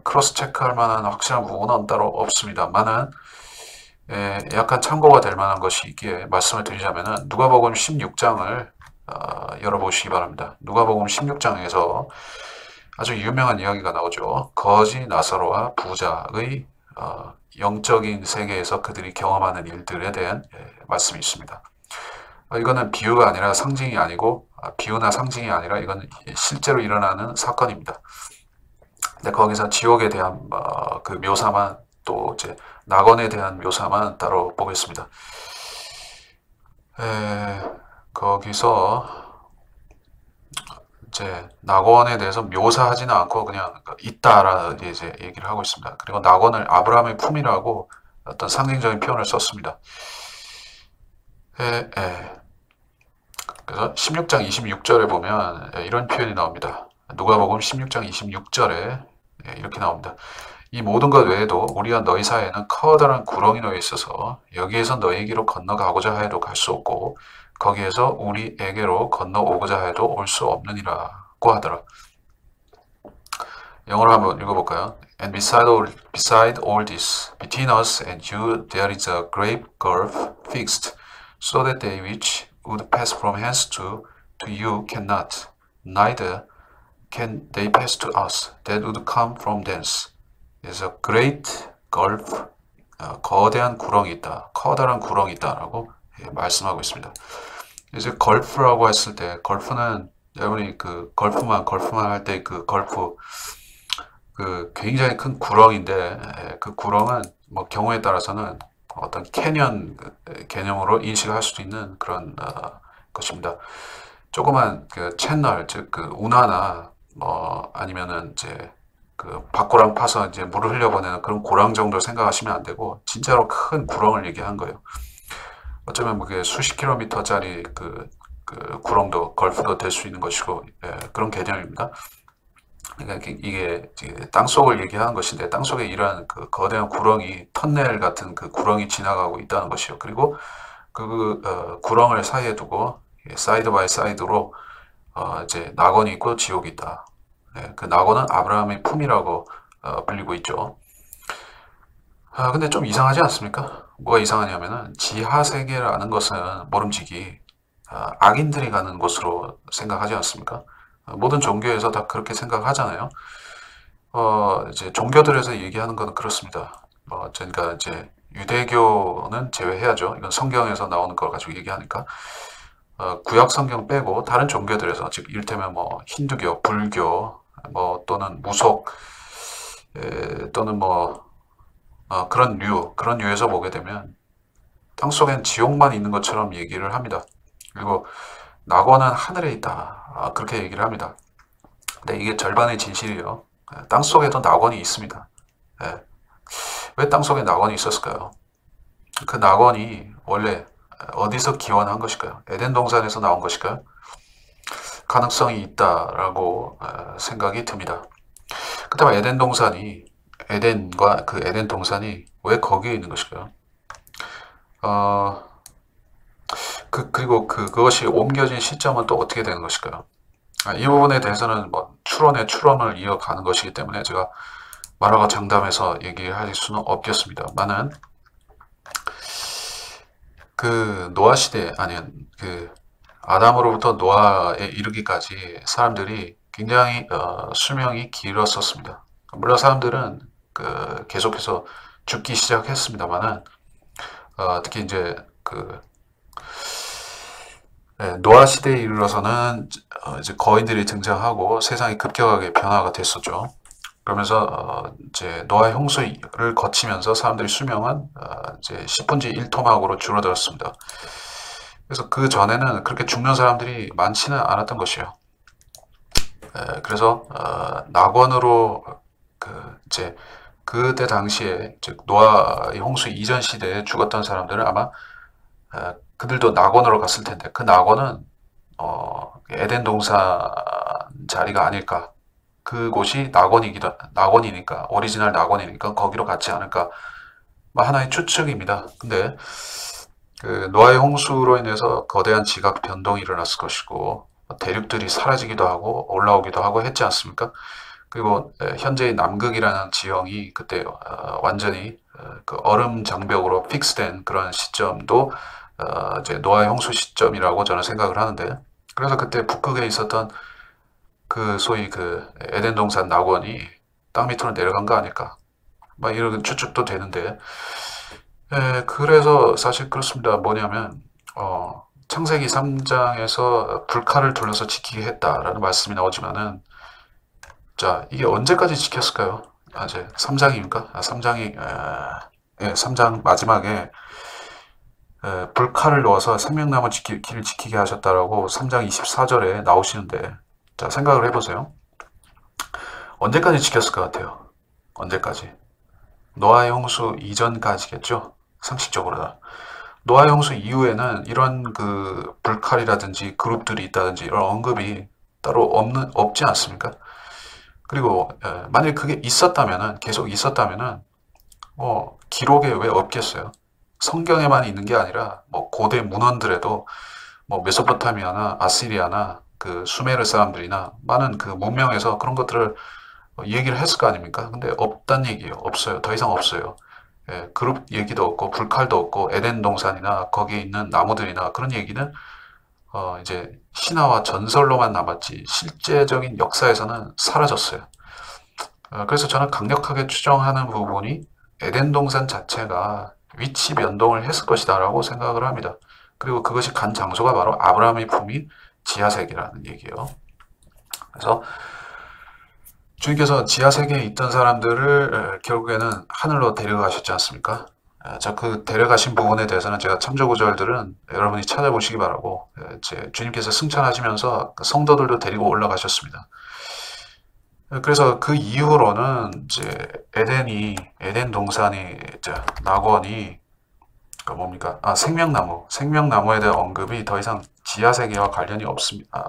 크로스 체크할 만한 확실한 부분은 따로 없습니다만은 약간 참고가 될 만한 것이 있기에 말씀을 드리자면은 누가복음 16장을 열어보시기 바랍니다. 누가복음 16장에서 아주 유명한 이야기가 나오죠. 거지 나사로와 부자의 영적인 세계에서 그들이 경험하는 일들에 대한 말씀이 있습니다. 이거는 비유가 아니라 상징이 아니고 비유나 상징이 아니라 이건 실제로 일어나는 사건입니다. 근데 거기서 지옥에 대한 그 묘사만 또 이제 낙원에 대한 묘사만 따로 보겠습니다. 거기서 이제 낙원에 대해서 묘사하지는 않고 그냥 있다라 이제 얘기를 하고 있습니다. 그리고 낙원을 아브라함의 품이라고 어떤 상징적인 표현을 썼습니다. 그래서 16장 26절에 보면 이런 표현이 나옵니다. 누가복음 16장 26절에 이렇게 나옵니다. 이 모든 것 외에도 우리와 너희 사이에는 커다란 구렁이 놓여 있어서 여기에서 너희에게로 건너가고자 해도 갈 수 없고 거기에서 우리에게로 건너오고자 해도 올 수 없느니라고 하더라. 영어로 한번 읽어볼까요? And beside all this, between us and you there is a great gulf fixed, so that they which would pass from hence to you cannot, neither can they pass to us that would come from thence. There's a great gulf, 거대한 구렁이 있다, 커다란 구렁이 있다라고 말씀하고 있습니다. 이제 걸프라고 했을 때, 걸프는 여러분이 그 걸프만 할 때 그 걸프, 그 굉장히 큰 구렁인데 그 구렁은 뭐 경우에 따라서는 어떤 캐년 개념으로 인식할 수도 있는 그런 것입니다. 조그만 그 채널, 즉 그 운하나 뭐 아니면은 이제 그 밭고랑 파서 이제 물을 흘려보내는 그런 고랑 정도 생각하시면 안 되고 진짜로 큰 구렁을 얘기한 거예요. 어쩌면 뭐 그게 수십 킬로미터짜리 그 구렁도 걸프도 될 수 있는 것이고 그런 개념입니다. 그러니까 이게 땅속을 얘기하는 것인데 땅속에 이러한 그 거대한 구렁이 터널 같은 그 구렁이 지나가고 있다는 것이요. 그리고 그 구렁을 사이에 두고 사이드 바이 사이드로 이제 낙원이 있고 지옥이 있다. 그 낙원은 아브라함의 품이라고 불리고 있죠. 근데 좀 이상하지 않습니까? 뭐가 이상하냐면은 지하세계라는 것은 모름지기 악인들이 가는 곳으로 생각하지 않습니까? 모든 종교에서 다 그렇게 생각하잖아요. 이제 종교들에서 얘기하는 건 그렇습니다. 그러니까 이제 유대교는 제외해야죠. 이건 성경에서 나오는 걸 가지고 얘기하니까. 구약 성경 빼고 다른 종교들에서, 즉 이를테면 뭐 힌두교, 불교, 뭐 또는 무속, 또는 뭐 그런 류에서 보게 되면 땅속엔 지옥만 있는 것처럼 얘기를 합니다. 그리고 낙원은 하늘에 있다. 그렇게 얘기를 합니다. 근데 이게 절반의 진실이에요. 땅 속에도 낙원이 있습니다. 예. 왜 땅 속에 낙원이 있었을까요? 그 낙원이 원래 어디서 기원한 것일까요? 에덴 동산에서 나온 것일까요? 가능성이 있다라고 생각이 듭니다. 그렇다면 에덴과 그 에덴 동산이 왜 거기에 있는 것일까요? 어, 그리고 그것이 옮겨진 시점은 또 어떻게 되는 것일까요? 이 부분에 대해서는 뭐 추론을 이어가는 것이기 때문에 제가 말하고 장담해서 얘기할 수는 없겠습니다만은 그 노아 시대 아니 그 아담으로부터 노아에 이르기까지 사람들이 굉장히 수명이 길었었습니다. 물론 사람들은 계속해서 죽기 시작했습니다만은 특히 이제 노아 시대에 이르러서는 이제 거인들이 등장하고 세상이 급격하게 변화가 됐었죠. 그러면서 이제 노아의 홍수를 거치면서 사람들의 수명은 이제 10분지 1토막으로 줄어들었습니다. 그래서 그 전에는 그렇게 죽는 사람들이 많지는 않았던 것이에요. 그래서 낙원으로 이제 그때 당시에 즉 노아의 홍수 이전 시대에 죽었던 사람들은 아마 그들도 낙원으로 갔을 텐데 그 낙원은 에덴 동산 자리가 아닐까. 그곳이 낙원이니까 오리지널 낙원이니까 거기로 갔지 않을까. 하나의 추측입니다. 근데 그 노아의 홍수로 인해서 거대한 지각 변동이 일어났을 것이고 대륙들이 사라지기도 하고 올라오기도 하고 했지 않습니까? 그리고 현재의 남극이라는 지형이 그때 완전히 그 얼음 장벽으로 픽스된 그런 시점도 이제 노아의 홍수 시점이라고 저는 생각을 하는데 그래서 그때 북극에 있었던 그 소위 그 에덴 동산 낙원이 땅 밑으로 내려간 거 아닐까? 이런 추측도 되는데 그래서 사실 그렇습니다. 뭐냐면 창세기 3장에서 불칼을 둘러서 지키게 했다라는 말씀이 나오지만은 자 이게 언제까지 지켰을까요? 이제 3장입니까? 3장이 3장 마지막에 불칼을 넣어서 생명나무 길을 지키게 하셨다라고 3장 24절에 나오시는데 자 생각을 해보세요. 언제까지 지켰을 것 같아요? 언제까지? 노아의 홍수 이전까지겠죠? 상식적으로는. 노아의 홍수 이후에는 이런 그 불칼이라든지 그룹들이 있다든지 이런 언급이 따로 없지 않습니까? 그리고 만약에 그게 있었다면은 계속 있었다면은 기록에 왜 없겠어요? 성경에만 있는 게 아니라 고대 문헌들에도 메소포타미아나 아시리아나 그 수메르 사람들이나 많은 그 문명에서 그런 것들을 얘기를 했을 거 아닙니까? 근데 없단 얘기예요. 없어요. 더 이상 없어요. 그룹 얘기도 없고 불칼도 없고 에덴 동산이나 거기에 있는 나무들이나 그런 얘기는 이제 신화와 전설로만 남았지 실제적인 역사에서는 사라졌어요. 그래서 저는 강력하게 추정하는 부분이 에덴 동산 자체가 위치 변동을 했을 것이다라고 생각을 합니다. 그리고 그것이 간 장소가 바로 아브라함의 품이 지하세계라는 얘기예요. 그래서 주님께서 지하세계에 있던 사람들을 결국에는 하늘로 데려가셨지 않습니까? 그 데려가신 부분에 대해서는 제가 참조구절들은 여러분이 찾아보시기 바라고 주님께서 승천하시면서 성도들도 데리고 올라가셨습니다. 그래서 그 이후로는 이제 에덴 동산이 낙원이 뭡니까? 생명나무에 대한 언급이 더 이상 지하세계와 관련이 없습니다.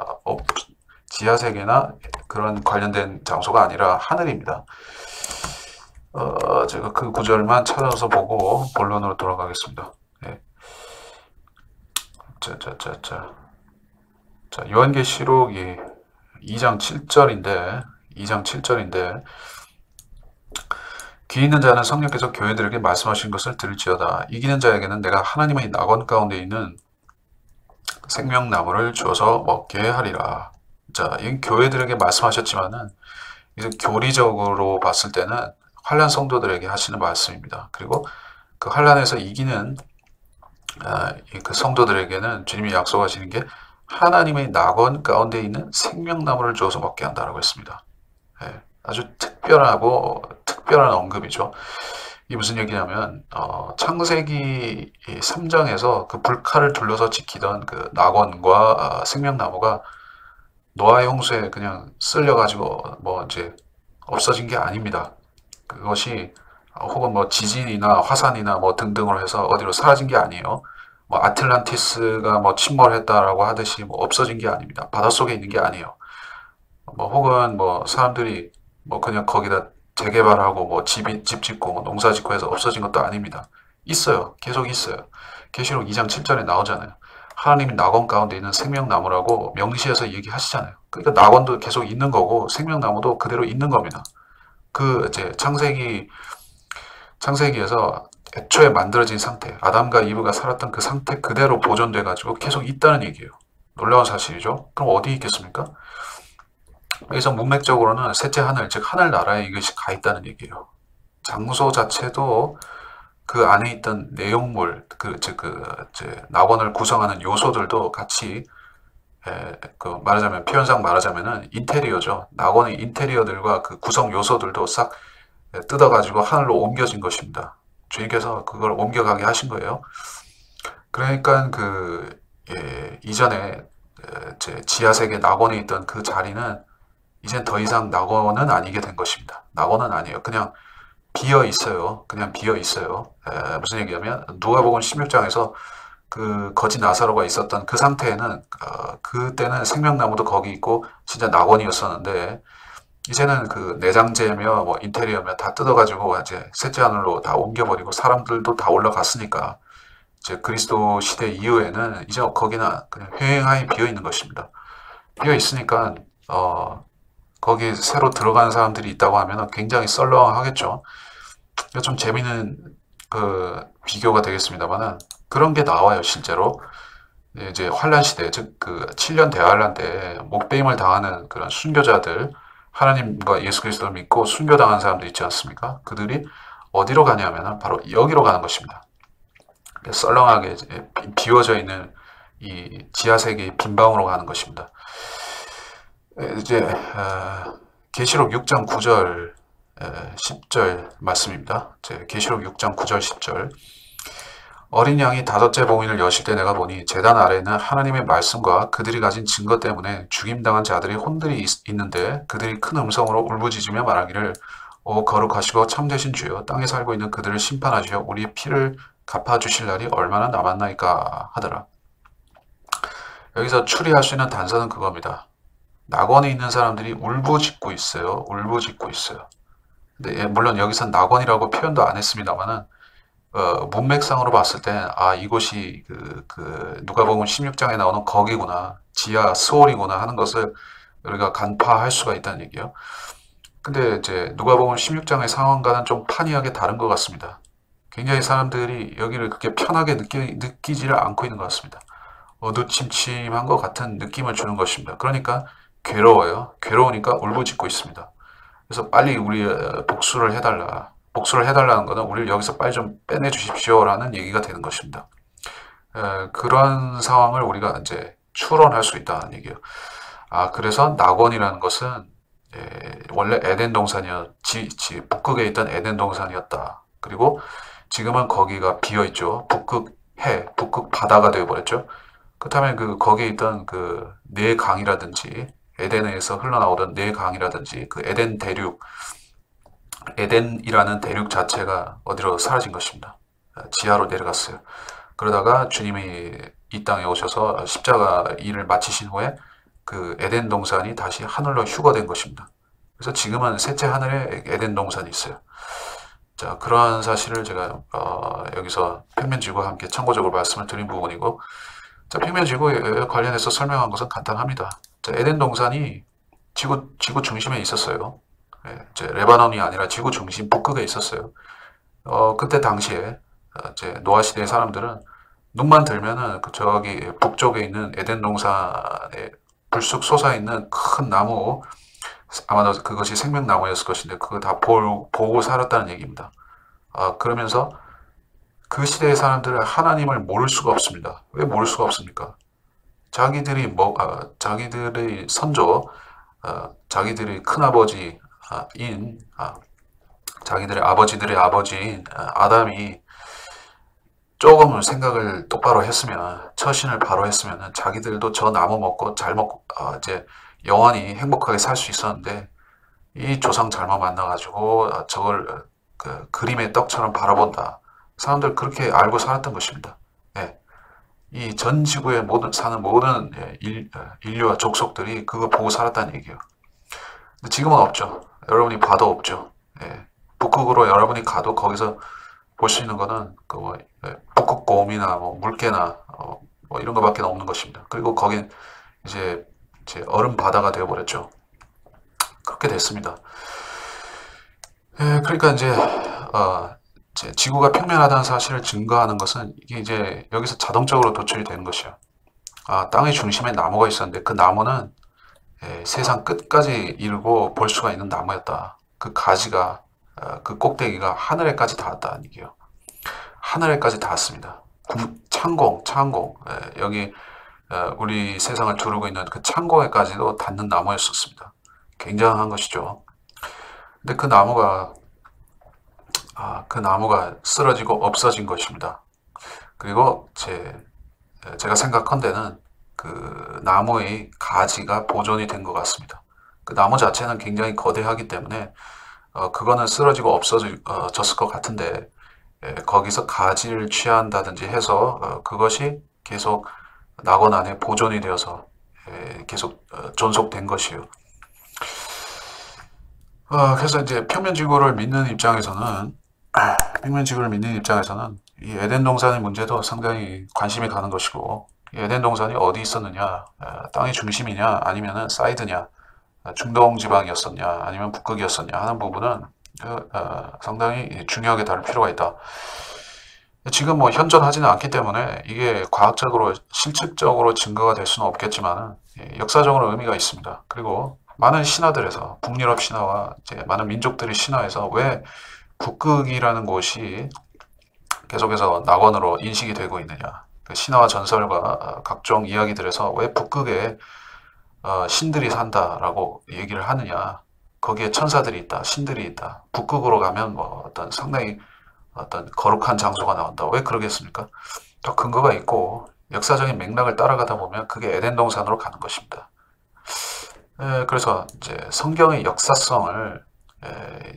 지하세계나 그런 관련된 장소가 아니라 하늘입니다. 제가 그 구절만 찾아서 보고 본론으로 돌아가겠습니다. 네. 자, 요한계시록이 2장 7절인데 귀 있는 자는 성령께서 교회들에게 말씀하신 것을 들을지어다. 이기는 자에게는 내가 하나님의 낙원 가운데 있는 생명나무를 주어서 먹게 하리라. 자, 이 교회들에게 말씀하셨지만은 이제 교리적으로 봤을 때는 환난 성도들에게 하시는 말씀입니다. 그리고 그 환난에서 이기는 그 성도들에게는 주님이 약속하시는 게 하나님의 낙원 가운데 있는 생명나무를 주어서 먹게 한다라고 했습니다. 아주 특별한 언급이죠. 이 무슨 얘기냐면 창세기 3장에서 그 불칼을 둘러서 지키던 그 낙원과 생명나무가 노아의 홍수에 그냥 쓸려가지고 뭐 이제 없어진 게 아닙니다. 그것이 혹은 뭐 지진이나 화산이나 뭐 등등으로 해서 어디로 사라진 게 아니에요. 뭐 아틀란티스가 뭐 침몰했다라고 하듯이 뭐 없어진 게 아닙니다. 바닷속에 있는 게 아니에요. 뭐 혹은 뭐 사람들이 뭐 그냥 거기다 재개발하고 뭐 집 짓고 뭐 농사 짓고 해서 없어진 것도 아닙니다. 있어요. 계속 있어요. 계시록 2장 7절에 나오잖아요. 하나님이 낙원 가운데 있는 생명나무라고 명시해서 얘기하시잖아요. 그러니까 낙원도 계속 있는 거고 생명나무도 그대로 있는 겁니다. 그 이제 창세기에서 애초에 만들어진 상태, 아담과 이브가 살았던 그 상태 그대로 보존돼 가지고 계속 있다는 얘기예요. 놀라운 사실이죠. 그럼 어디 있겠습니까? 여기서 문맥적으로는 셋째 하늘, 즉 하늘나라에 이것이 가 있다는 얘기예요. 장소 자체도 그 안에 있던 내용물, 이제 낙원을 구성하는 요소들도 같이 말하자면 표현상 말하자면은 인테리어죠. 낙원의 인테리어들과 그 구성 요소들도 싹 뜯어가지고 하늘로 옮겨진 것입니다. 주님께서 그걸 옮겨가게 하신 거예요. 그러니까 이전에 제 지하세계 낙원에 있던 그 자리는 이젠 더 이상 낙원은 아니게 된 것입니다. 낙원은 아니에요. 그냥 비어 있어요. 그냥 비어 있어요. 무슨 얘기냐면 누가복음 16장에서 그 거지 나사로가 있었던 그 상태에는 그때는 생명나무도 거기 있고 진짜 낙원이었었는데 이제는 그 내장재며 뭐 인테리어며 다 뜯어가지고 이제 셋째 하늘로 다 옮겨버리고 사람들도 다 올라갔으니까 이제 그리스도 시대 이후에는 이제 거기나 그냥 휑하게 비어 있는 것입니다. 비어 있으니까 거기 새로 들어가는 사람들이 있다고 하면 굉장히 썰렁하겠죠. 좀 재미있는 그 비교가 되겠습니다만은 그런 게 나와요 실제로. 이제 환란 시대 즉 그 7년 대환란 때 목배임을 당하는 그런 순교자들 하나님과 예수 그리스도를 믿고 순교당한 사람들 있지 않습니까? 그들이 어디로 가냐면은 바로 여기로 가는 것입니다. 썰렁하게 비워져 있는 이 지하세계의 빈방으로 가는 것입니다. 이제 계시록 6장 9절 10절 말씀입니다. 계시록 6장 9절 10절 어린 양이 다섯째 봉인을 여실 때 내가 보니 제단 아래에는 하나님의 말씀과 그들이 가진 증거 때문에 죽임당한 자들이 혼들이 있는데 그들이 큰 음성으로 울부짖으며 말하기를 오 거룩하시고 참되신 주여 땅에 살고 있는 그들을 심판하시어 우리의 피를 갚아주실 날이 얼마나 남았나이까 하더라. 여기서 추리할 수 있는 단서는 그겁니다. 낙원에 있는 사람들이 울부짖고 있어요. 울부짖고 있어요. 근데 물론 여기서 낙원이라고 표현도 안 했습니다만은 문맥상으로 봤을 때 이곳이 누가복음 16장에 나오는 거기구나, 지하 스월이구나 하는 것을 우리가 간파할 수가 있다는 얘기예요. 근데 이제 누가복음 16장의 상황과는 좀 판이하게 다른 것 같습니다. 굉장히 사람들이 여기를 그렇게 편하게 느끼지를 않고 있는 것 같습니다. 어두침침한 것 같은 느낌을 주는 것입니다. 그러니까 괴로워요. 괴로우니까 울부짖고 있습니다. 그래서 빨리 우리 복수를 해달라. 복수를 해달라는 것은 우리를 여기서 빨리 좀 빼내주십시오라는 얘기가 되는 것입니다. 그런 상황을 우리가 이제 추론할 수 있다는 얘기예요. 그래서 낙원이라는 것은 원래 에덴 북극에 있던 에덴 동산이었다. 그리고 지금은 거기가 비어 있죠. 북극 바다가 되어버렸죠. 그렇다면 거기에 있던 그 네 강이라든지 에덴에서 흘러나오던 네 강이라든지 그 에덴이라는 대륙 자체가 어디로 사라진 것입니다. 지하로 내려갔어요. 그러다가 주님이 이 땅에 오셔서 십자가 일을 마치신 후에 그 에덴 동산이 다시 하늘로 휴거된 것입니다. 그래서 지금은 셋째 하늘에 에덴 동산이 있어요. 자, 그러한 사실을 제가 여기서 평면지구와 함께 참고적으로 말씀을 드린 부분이고, 자, 평면지구에 관련해서 설명한 것은 간단합니다. 자, 에덴 동산이 지구 중심에 있었어요. 이제 레바논이 아니라 지구 중심 북극에 있었어요. 그때 당시에 이제 노아 시대의 사람들은 눈만 들면은 저기 북쪽에 있는 에덴 동산에 불쑥 솟아있는 큰 나무, 아마도 그것이 생명나무였을 것인데 그거 다 보고 살았다는 얘기입니다. 그러면서 그 시대의 사람들은 하나님을 모를 수가 없습니다. 왜 모를 수가 없습니까? 자기들의 선조, 자기들의 큰아버지인 자기들의 아버지들의 아버지인 아담이 조금 생각을 똑바로 했으면, 처신을 바로 했으면 자기들도 저 나무 먹고 잘 먹고 이제 영원히 행복하게 살 수 있었는데, 이 조상 잘못 만나가지고 저걸 그 그림의 떡처럼 바라본다. 사람들 그렇게 알고 살았던 것입니다. 예. 이 전 지구에 사는 모든 인류와 족속들이 그거 보고 살았다는 얘기예요. 근데 지금은 없죠. 여러분이 봐도 없죠. 예. 북극으로 여러분이 가도 거기서 볼 수 있는 거는 그 북극곰이나 뭐 물개나 뭐 이런 거밖에 없는 것입니다. 그리고 거긴 이제 얼음 바다가 되어버렸죠. 그렇게 됐습니다. 그러니까 이제 지구가 평면하다는 사실을 증거하는 것은 이게 이제 여기서 자동적으로 도출이 되는 것이요. 땅의 중심에 나무가 있었는데 그 나무는 세상 끝까지 이르고 볼 수가 있는 나무였다. 그 가지가 그 꼭대기가 하늘에까지 닿았다는 얘기요. 하늘에까지 닿았습니다. 창공, 여기 우리 세상을 두르고 있는 그 창공에까지도 닿는 나무였었습니다. 굉장한 것이죠. 근데 그 나무가 쓰러지고 없어진 것입니다. 그리고 제가 생각한데는 그 나무의 가지가 보존이 된 것 같습니다. 그 나무 자체는 굉장히 거대하기 때문에 그거는 쓰러지고 없어졌을 것 같은데, 거기서 가지를 취한다든지 해서 그것이 계속 낙원 안에 보존이 되어서 계속 존속된 것이요. 그래서 이제 평면지구를 믿는 입장에서는 이 에덴 동산의 문제도 상당히 관심이 가는 것이고, 이 에덴 동산이 어디 있었느냐, 땅의 중심이냐, 아니면은 사이드냐, 중동 지방이었었냐, 아니면 북극이었었냐 하는 부분은 상당히 중요하게 다룰 필요가 있다. 지금 뭐 현존하지는 않기 때문에 이게 과학적으로 실질적으로 증거가 될 수는 없겠지만 역사적으로 의미가 있습니다. 그리고 많은 신화들에서, 북유럽 신화와 이제 많은 민족들의 신화에서 왜 북극이라는 곳이 계속해서 낙원으로 인식이 되고 있느냐, 그 신화와 전설과 각종 이야기들에서 왜 북극에 신들이 산다라고 얘기를 하느냐, 거기에 천사들이 있다, 신들이 있다, 북극으로 가면 뭐 상당히 어떤 거룩한 장소가 나온다. 왜 그러겠습니까? 더 근거가 있고 역사적인 맥락을 따라가다 보면 그게 에덴 동산으로 가는 것입니다. 그래서 이제 성경의 역사성을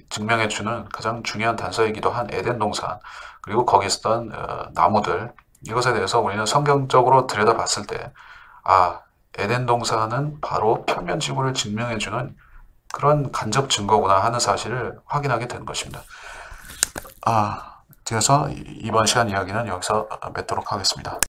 증명해주는 가장 중요한 단서이기도 한 에덴 동산, 그리고 거기에 있었던 나무들, 이것에 대해서 우리는 성경적으로 들여다봤을 때 에덴 동산은 바로 평면지구를 증명해주는 그런 간접 증거구나 하는 사실을 확인하게 되는 것입니다. 그래서 이번 시간 이야기는 여기서 맺도록 하겠습니다.